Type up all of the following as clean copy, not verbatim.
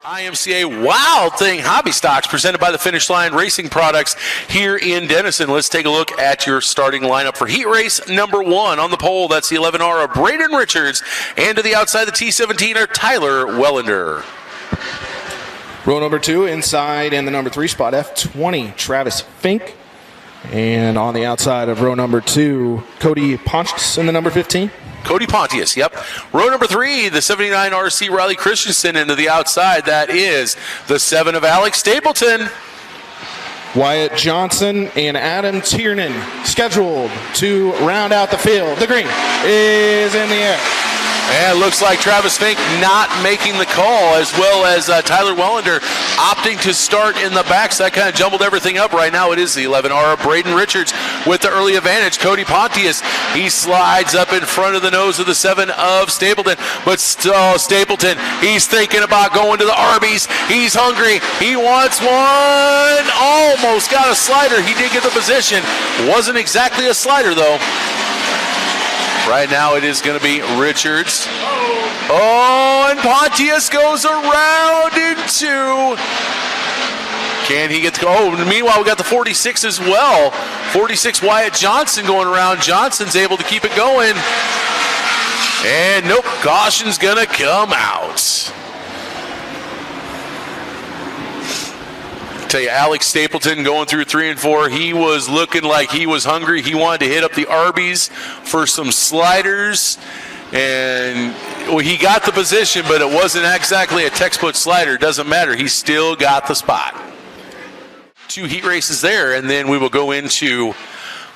IMCA Wild Thing Hobby Stocks presented by the Finish Line Racing Products here in Denison. Let's take a look at your starting lineup for heat race number 1. On the pole, that's the 11R of Braden Richards, and to the outside, the T17 Tyler Wellender. Row number 2, inside in the number 3 spot, F20, Travis Fink. And on the outside of row number 2, Cody Pontius in the number 15. Cody Pontius, yep. Row number 3, the 79 RC Riley Christensen, into the outside. That is the 7 of Alex Stapleton. Wyatt Johnson and Adam Tiernan scheduled to round out the field. The green is in the air. And it looks like Travis Fink not making the call, as well as Tyler Wellender opting to start in the back. So that kind of jumbled everything up. Right now it is the 11R of Braden Richards with the early advantage. Cody Pontius, he slides up in front of the nose of the 7 of Stapleton. But still Stapleton, he's thinking about going to the Arby's. He's hungry. He wants one. Almost got a slider. He did get the position. Wasn't exactly a slider, though. Right now it is going to be Richards. Oh, and Pontius goes around into. Can he get to go? Oh, meanwhile, we got the 46 as well. 46 Wyatt Johnson going around. Johnson's able to keep it going. And nope, caution's going to come out. Tell you, Alex Stapleton going through 3 and 4. He was looking like he was hungry. He wanted to hit up the Arby's for some sliders, and well, he got the position, but it wasn't exactly a textbook slider. Doesn't matter. He still got the spot. 2 heat races there, and then we will go into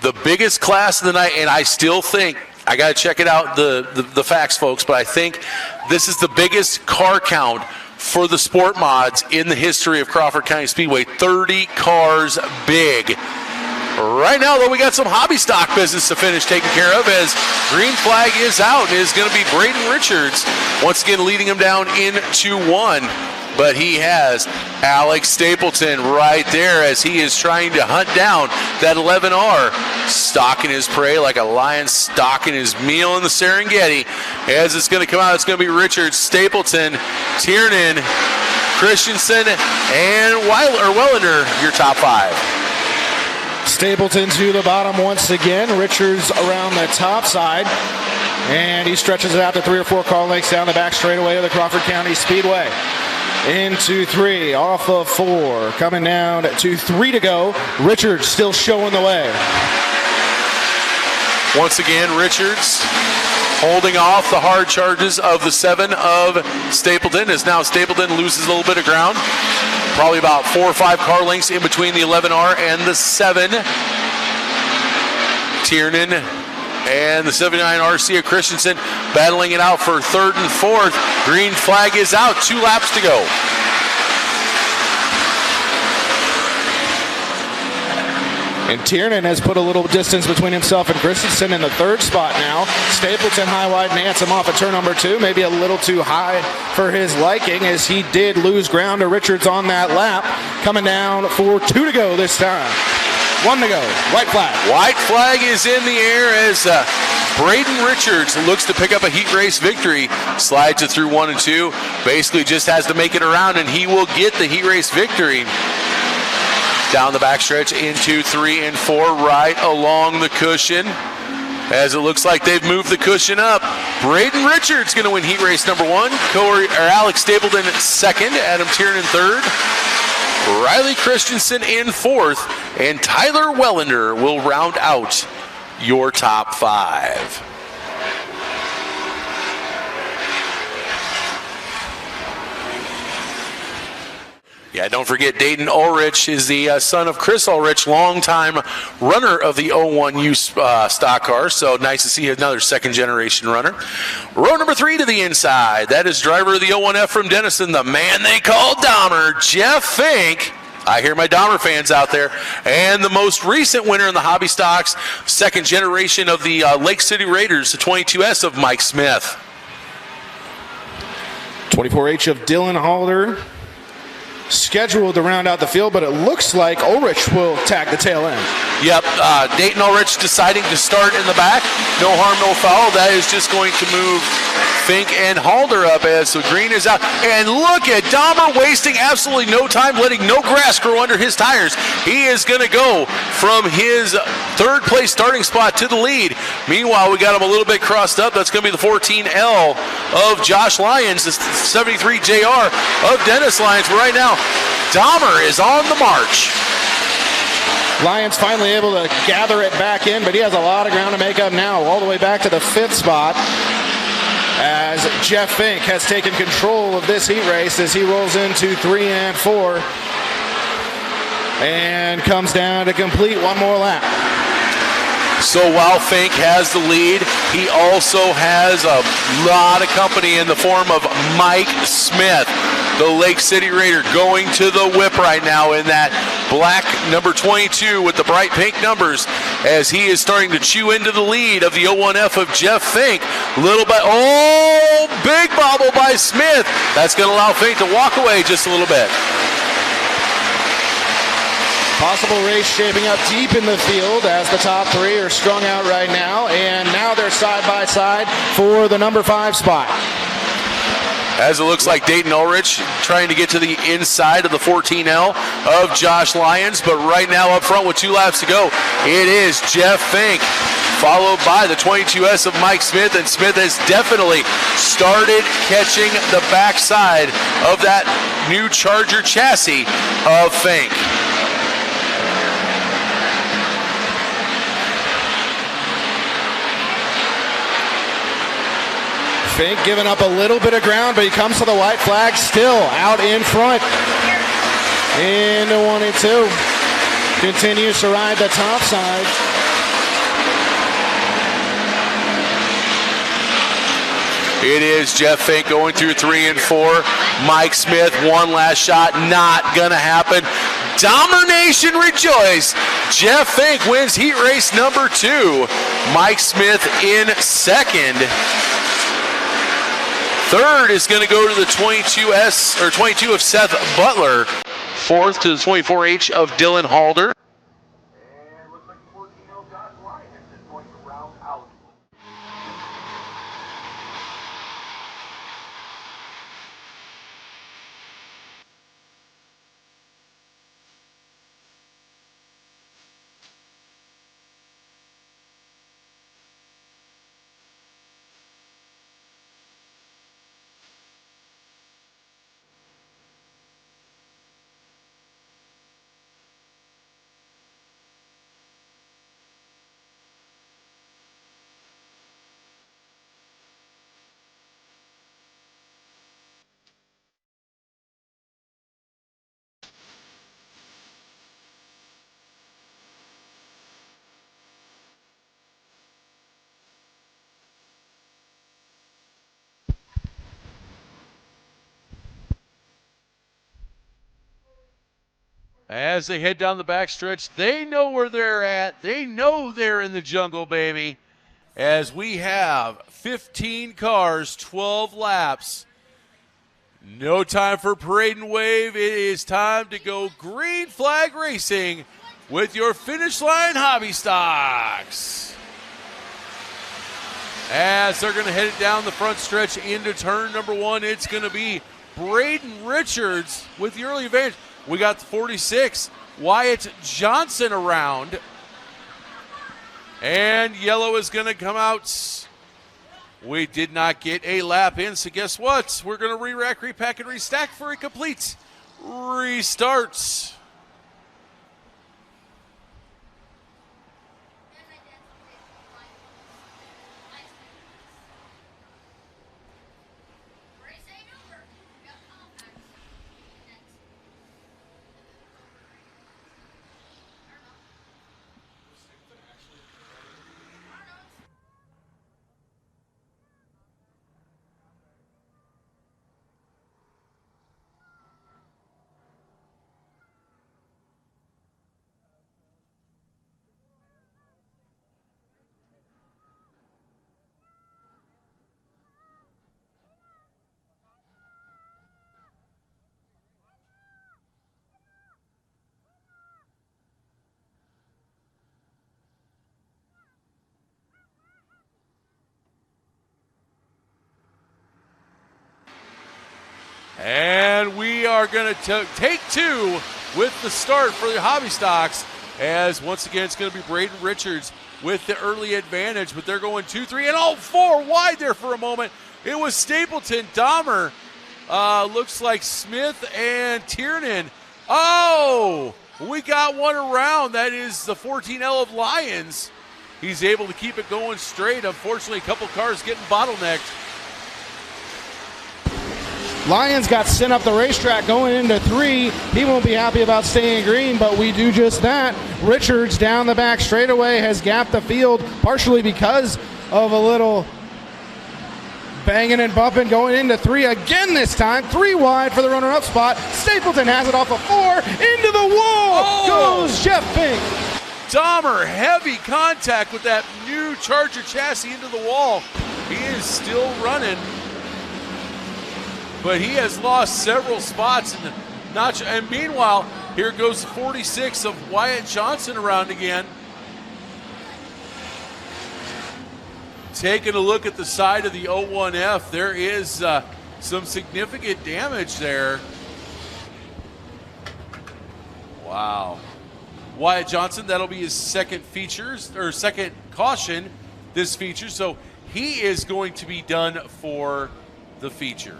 the biggest class of the night. And I still think, I got to check it out, the facts, folks, but I think this is the biggest car count for the sport mods in the history of Crawford County Speedway. 30 cars big. Right now, though, we got some hobby stock business to finish taken care of, as green flag is out and is going to be Braden Richards once again leading him down into 1. But he has Alex Stapleton right there as he is trying to hunt down that 11R, stalking his prey like a lion stalking his meal in the Serengeti. As it's going to come out, it's going to be Richards, Stapleton, Tiernan, Christensen, and Wellender, your top 5. Stapleton to the bottom once again. Richards around the top side. And he stretches it out to 3 or 4 car lengths down the back straightaway of the Crawford County Speedway. Into 3, off of 4, coming down to 3 to go. Richards still showing the way. Once again, Richards holding off the hard charges of the 7 of Stapleton, as now Stapleton loses a little bit of ground. Probably about 4 or 5 car lengths in between the 11R and the 7. Tiernan and the 79 RC of Christensen battling it out for 3rd and 4th. Green flag is out. 2 laps to go. And Tiernan has put a little distance between himself and Christensen in the 3rd spot now. Stapleton high wide Nance him off at turn number 2. Maybe a little too high for his liking, as he did lose ground to Richards on that lap. Coming down for 2 to go this time. 1 to go. White flag. White flag is in the air as Braden Richards looks to pick up a heat race victory. Slides it through 1 and 2. Basically just has to make it around, and he will get the heat race victory. Down the backstretch into 3 and 4, right along the cushion. As it looks like they've moved the cushion up. Braden Richards going to win heat race number 1. Alex Stapleton 2nd. Adam Tiernan 3rd. Riley Christensen in 4th. And Tyler Wellender will round out your top 5. Yeah, don't forget Dayton Ulrich is the son of Chris Ulrich, longtime runner of the 01U stock car. So nice to see another 2nd generation runner. Row number 3 to the inside. That is driver of the 01F from Denison, the man they call Dahmer, Jeff Fink. I hear my Dahmer fans out there. And the most recent winner in the hobby stocks, 2nd generation of the Lake City Raiders, the 22S of Mike Smith. 24H of Dylan Halder scheduled to round out the field, but it looks like Ulrich will tag the tail end. Yep, Dayton Ulrich deciding to start in the back. No harm, no foul. That is just going to move Fink and Halder up as the green is out. And look at Dahmer wasting absolutely no time, letting no grass grow under his tires. He is going to go from his third place starting spot to the lead. Meanwhile, we got him a little bit crossed up. That's going to be the 14L of Josh Lyons, the 73 JR of Dennis Lyons. But right now, Dahmer is on the march. Lyons finally able to gather it back in, but he has a lot of ground to make up now, all the way back to the 5th spot, as Jeff Fink has taken control of this heat race as he rolls into 3 and 4 and comes down to complete one more lap. So while Fink has the lead, he also has a lot of company in the form of Mike Smith, the Lake City Raider, going to the whip right now in that black number 22 with the bright pink numbers, as he is starting to chew into the lead of the 01F of Jeff Fink. Little bit, oh, big bobble by Smith. That's going to allow Fink to walk away just a little bit. Possible race shaping up deep in the field as the top 3 are strung out right now, and now they're side by side for the number 5 spot. As it looks like Dayton Ulrich trying to get to the inside of the 14L of Josh Lyons, but right now up front with 2 laps to go, it is Jeff Fink, followed by the 22S of Mike Smith, and Smith has definitely started catching the backside of that new Charger chassis of Fink. Fink giving up a little bit of ground, but he comes to the white flag still out in front. Into 1 and 2. Continues to ride the top side. It is Jeff Fink going through 3 and 4. Mike Smith, one last shot, not gonna happen. Dahmer Nation rejoice. Jeff Fink wins heat race number 2. Mike Smith in second. Third is going to go to the 22S or 22 of Seth Butler. Fourth to the 24H of Dylan Halder. And looks like the 14L Josh Lyons is going to round out. As they head down the backstretch, they know where they're at. They know they're in the jungle, baby. As we have 15 cars, 12 laps. No time for parade and wave. It is time to go green flag racing with your Finish Line Hobby Stocks. As they're going to head it down the front stretch into turn number 1, it's going to be Braden Richards with the early advantage. We got the 46, Wyatt Johnson around. And yellow is going to come out. We did not get a lap in, so guess what? We're going to re-rack, repack, and restack for a complete restart. And we are going to take two with the start for the Hobby Stocks, as once again it's going to be Braden Richards with the early advantage, but they're going 2-3 and all 4 wide there for a moment. It was Stapleton, Dahmer, looks like Smith and Tiernan. Oh, we got one around. That is the 14L of Lions. He's able to keep it going straight. Unfortunately, a couple cars getting bottlenecked. Lions got sent up the racetrack going into 3. He won't be happy about staying green, but we do just that. Richards down the back straightaway has gapped the field, partially because of a little banging and bumping going into 3 again this time. 3 wide for the runner-up spot. Stapleton has it off of 4. Into the wall goes Jeff Fink. Dahmer, heavy contact with that new Charger chassis into the wall. He is still running, but he has lost several spots in the notch. And meanwhile, here goes the 46 of Wyatt Johnson around again. Taking a look at the side of the 01F, there is some significant damage there. Wow. Wyatt Johnson, that'll be his second caution this feature, so he is going to be done for the feature.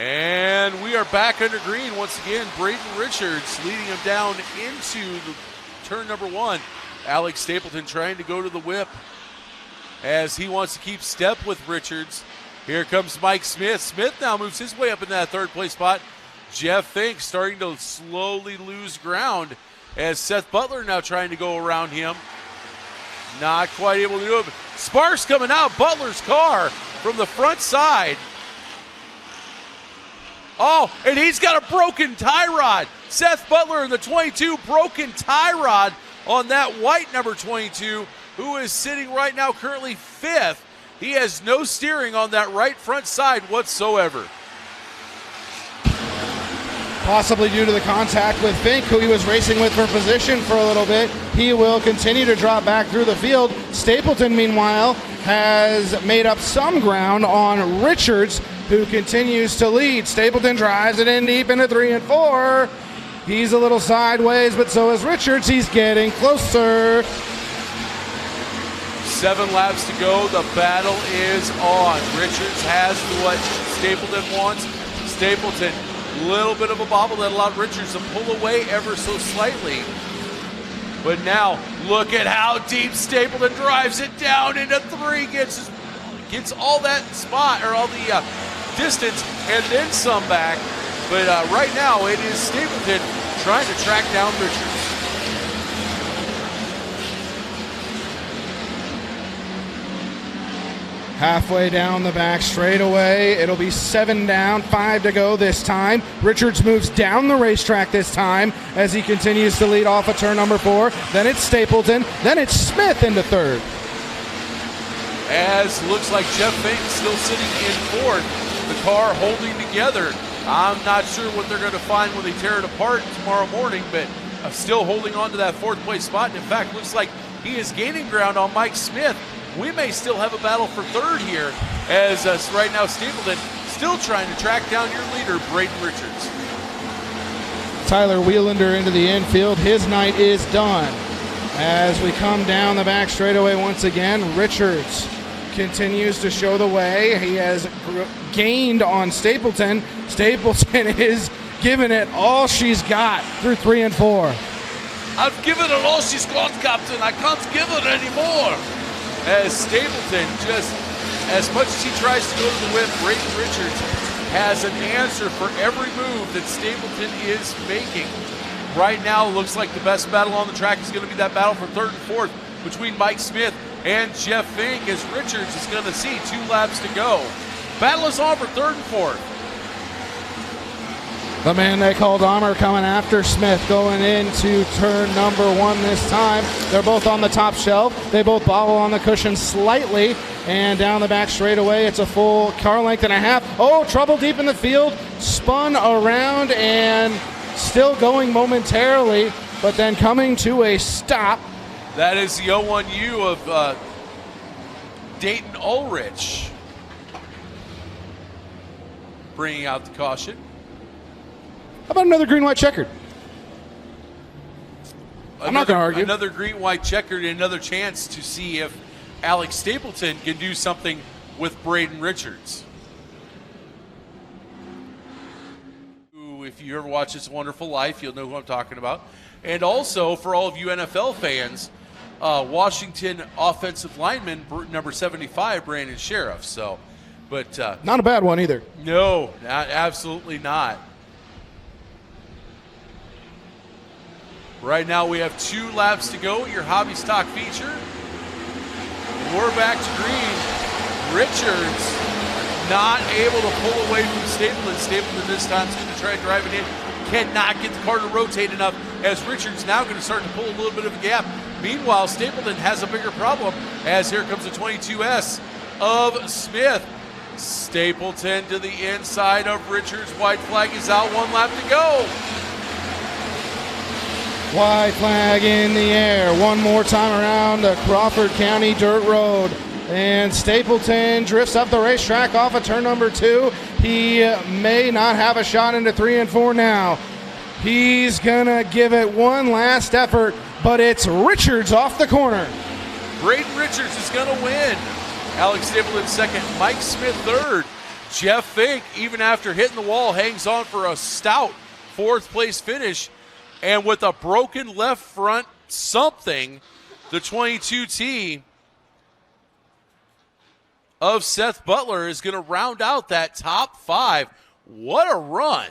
And we are back under green once again. Braden Richards leading him down into the turn number 1. Alex Stapleton trying to go to the whip as he wants to keep step with Richards. Here comes Mike Smith. Smith now moves his way up in that third place spot. Jeff Fink starting to slowly lose ground as Seth Butler now trying to go around him. Not quite able to do it. Sparks coming out. Butler's car from the front side. Oh, and he's got a broken tie rod. Seth Butler in the 22, broken tie rod on that white number 22, who is sitting right now currently 5th. He has no steering on that right front side whatsoever. Possibly due to the contact with Fink, who he was racing with for position for a little bit. He will continue to drop back through the field. Stapleton, meanwhile, has made up some ground on Richards, who continues to lead. Stapleton drives it in deep into 3 and 4. He's a little sideways, but so is Richards. He's getting closer. 7 laps to go. The battle is on. Richards has what Stapleton wants. Stapleton, a little bit of a bobble that allowed Richards to pull away ever so slightly. But now, look at how deep Stapleton drives it down into 3. Gets all that spot, or all the distance, and then some back. But right now, it is Stapleton trying to track down Richards. Halfway down the back straightaway, it'll be 7 down, 5 to go this time. Richards moves down the racetrack this time as he continues to lead off of turn number 4. Then it's Stapleton, then it's Smith into 3rd. As looks like Jeff Fink still sitting in 4th. The car holding together. I'm not sure what they're going to find when they tear it apart tomorrow morning, but still holding on to that 4th place spot. And in fact, looks like he is gaining ground on Mike Smith. We may still have a battle for 3rd here, as right now Stapleton still trying to track down your leader, Braden Richards. Tyler Wheelander into the infield. His night is done. As we come down the back straightaway once again, Richards continues to show the way. He has gained on Stapleton. Stapleton is giving it all she's got through 3 and 4. I've given it all she's got, Captain. I can't give it anymore. As Stapleton, just as much as he tries to go to the whip, Braden Richards has an answer for every move that Stapleton is making. Right now, looks like the best battle on the track is going to be that battle for 3rd and 4th between Mike Smith and Jeff Fink, as Richards is going to see 2 laps to go. Battle is on for 3rd and 4th. The man they called Armor coming after Smith going into turn number 1 this time. They're both on the top shelf. They both bobble on the cushion slightly. And down the back straightaway, it's a full car length and a half. Oh, trouble deep in the field. Spun around and still going momentarily, but then coming to a stop. That is the 01U of Dayton Ulrich bringing out the caution. How about another green-white checkered? I'm not going to argue. Another green-white checkered and another chance to see if Alex Stapleton can do something with Braden Richards. Who, if you ever watch It's a Wonderful Life, you'll know who I'm talking about. And also, for all of you NFL fans, Washington offensive lineman, number 75, Brandon Sheriff. So, but not a bad one either. No, absolutely not. Right now we have 2 laps to go. Your hobby stock feature. We're back to green. Richards not able to pull away from Stapleton. Stapleton this time is going to try driving in. Cannot get the car to rotate enough as Richards now going to start to pull a little bit of a gap. Meanwhile, Stapleton has a bigger problem as here comes the 22S of Smith. Stapleton to the inside of Richards. White flag is out. 1 lap to go. White flag in the air. One more time around the Crawford County dirt road. And Stapleton drifts up the racetrack off of turn number 2. He may not have a shot into 3 and 4 now. He's going to give it one last effort, but it's Richards off the corner. Braden Richards is going to win. Alex Stapleton second, Mike Smith third. Jeff Fink, even after hitting the wall, hangs on for a stout 4th place finish. And with a broken left front something, the 22T of Seth Butler is going to round out that top 5. What a run.